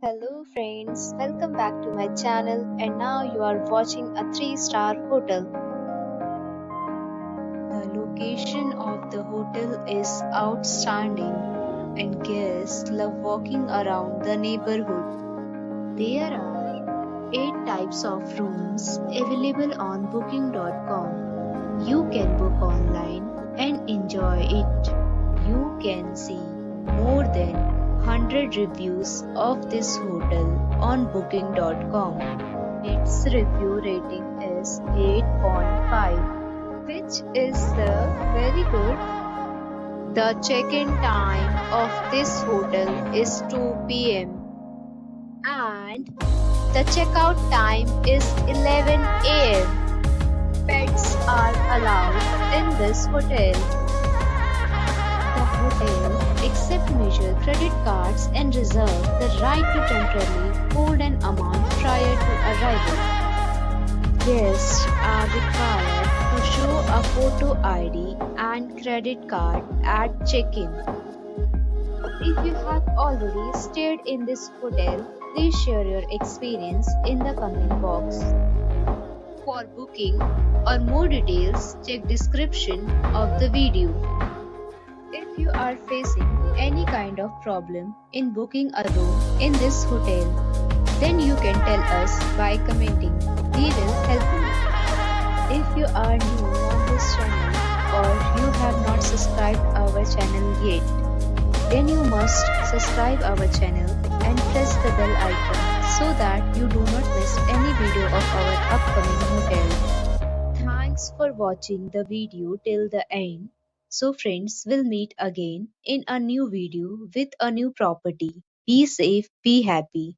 Hello friends, welcome back to my channel and now you are watching a 3-star hotel. The location of the hotel is outstanding and guests love walking around the neighborhood. There are 8 types of rooms available on booking.com. You can book online and enjoy it. You can see more than 100 reviews of this hotel on booking.com. Its review rating is 8.5, which is very good. The check-in time of this hotel is 2 p.m. and the checkout time is 11 a.m. Pets are allowed in this hotel. The hotel accepts major credit cards and reserves the right to temporarily hold an amount prior to arrival. Guests are required to show a photo ID and credit card at check-in. If you have already stayed in this hotel, please share your experience in the comment box. For booking or more details, check description of the video. If you are facing any kind of problem in booking a room in this hotel, then you can tell us by commenting. We will help you. If you are new on this channel or you have not subscribed our channel yet, then you must subscribe our channel and press the bell icon so that you do not miss any video of our upcoming hotel. Thanks for watching the video till the end. So friends, we'll meet again in a new video with a new property. Be safe, be happy.